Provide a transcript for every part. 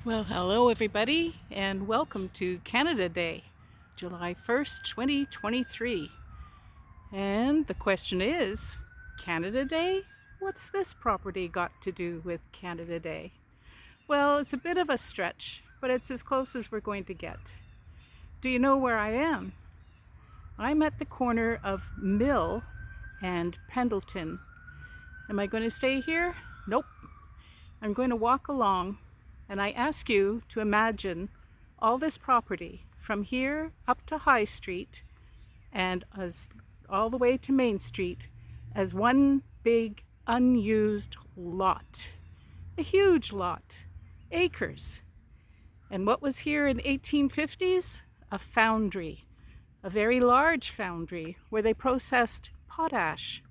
Well, hello everybody, and welcome to Canada Day, July 1st, 2023. And the question is, Canada Day? What's this property got to do with Canada Day? Well, it's a bit of a stretch, but it's as close as we're going to get. Do you know where I am? I'm at the corner of Mill and Pendleton. Am I going to stay here? Nope. I'm going to walk along. And I ask you to imagine all this property from here up to High Street and all the way to Main Street as one big unused lot. A huge lot, acres. And what was here in 1850s? A foundry, a very large foundry where they processed potash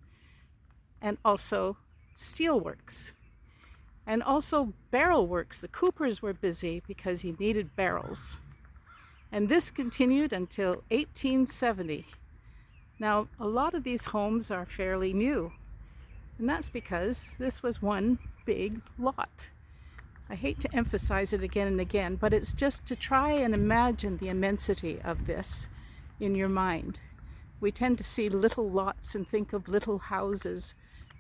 and also steelworks. And also barrel works. The coopers were busy because you needed barrels. And this continued until 1870. Now, a lot of these homes are fairly new. And that's because this was one big lot. I hate to emphasize it again and again, but it's just to try and imagine the immensity of this in your mind. We tend to see little lots and think of little houses.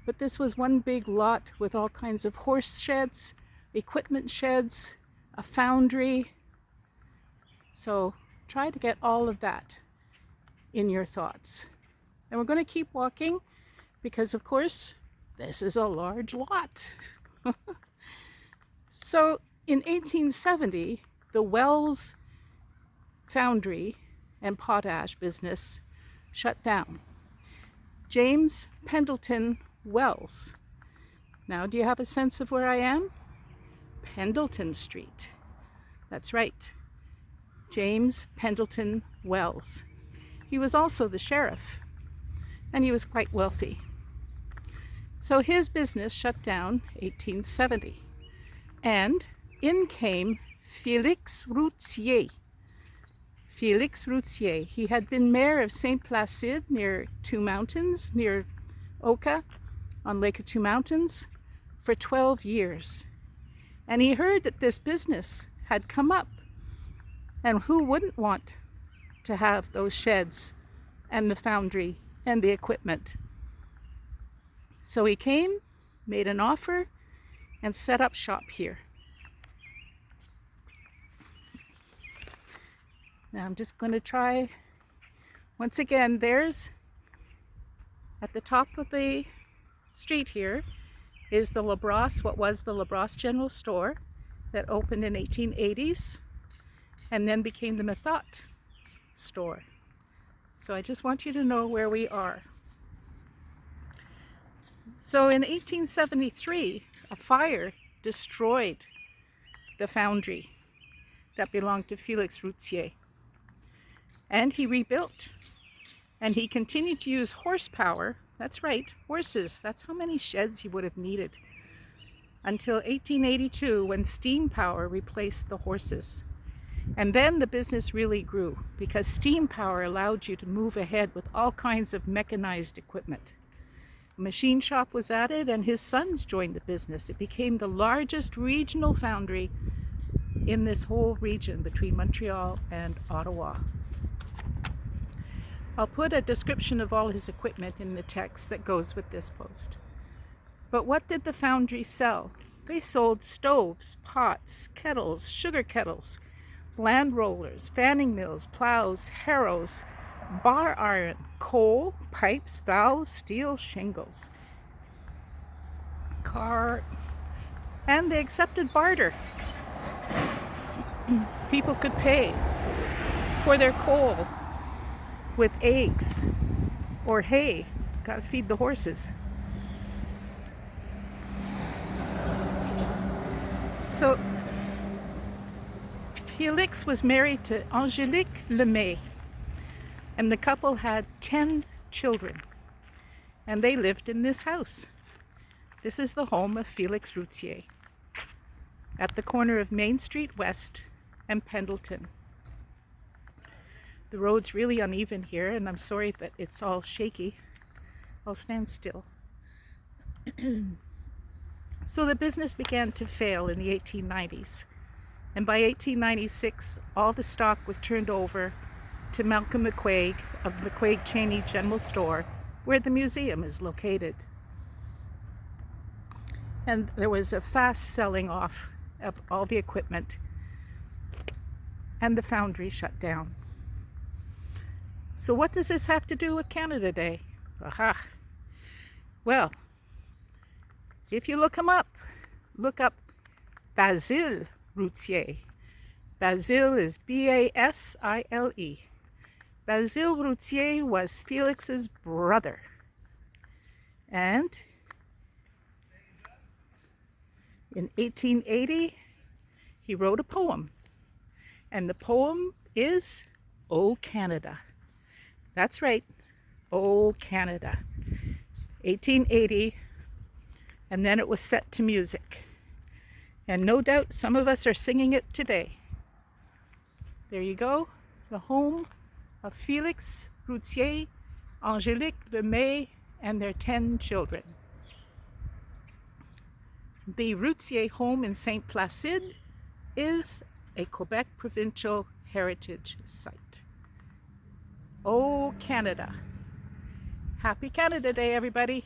But this was one big lot with all kinds of horse sheds, equipment sheds, a foundry. So try to get all of that in your thoughts. And we're going to keep walking because, of course, this is a large lot. So in 1870, the Wells foundry and potash business shut down. James Pendleton Wells. Now, do you have a sense of where I am? Pendleton Street. That's right. James Pendleton Wells. He was also the sheriff, and he was quite wealthy. So his business shut down 1870, and in came Félix Routier. Félix Routier. He had been mayor of Saint Placide near Two Mountains, near Oka, on Lake of Two Mountains, for 12 years. And he heard that this business had come up. And who wouldn't want to have those sheds and the foundry and the equipment? So he came, made an offer, and set up shop here. Now I'm just going to try, once again, there's at the top of the street here is the LaBrosse, what was the LaBrosse General Store that opened in 1880s and then became the Methot store. So I just want you to know where we are. So in 1873, a fire destroyed the foundry that belonged to Félix Routier. And he rebuilt. And he continued to use horsepower. That's right, horses. That's how many sheds he would have needed. Until 1882, when steam power replaced the horses. And then the business really grew because steam power allowed you to move ahead with all kinds of mechanized equipment. A machine shop was added and his sons joined the business. It became the largest regional foundry in this whole region between Montreal and Ottawa. I'll put a description of all his equipment in the text that goes with this post. But what did the foundry sell? They sold stoves, pots, kettles, sugar kettles, land rollers, fanning mills, plows, harrows, bar iron, coal, pipes, valves, steel, shingles, and they accepted barter. People could pay for their coal with eggs or hay. Gotta feed the horses. So Félix was married to Angélique Lemay, and the couple had 10 children, and they lived in this house. This is the home of Félix Routier at the corner of Main Street West and Pendleton. The road's really uneven here, and I'm sorry that it's all shaky. I'll stand still. So the business began to fail in the 1890s, And by 1896, all the stock was turned over to Malcolm McQuaig of the McQuaig Cheney General Store, where the museum is located. And there was a fast selling off of all the equipment, and the foundry shut down. So what does this have to do with Canada Day? Aha! Well, if you look up Basile Routier. Basile is B-A-S-I-L-E. Basile Routier was Felix's brother. And in 1880, he wrote a poem. And the poem is O Canada. That's right, O Canada. 1880, and then it was set to music. And no doubt some of us are singing it today. There you go, the home of Felix Routier, Angélique Lemay, and their 10 children. The Routier home in St. Placide is a Quebec provincial heritage site. Oh, Canada. Happy Canada Day, everybody.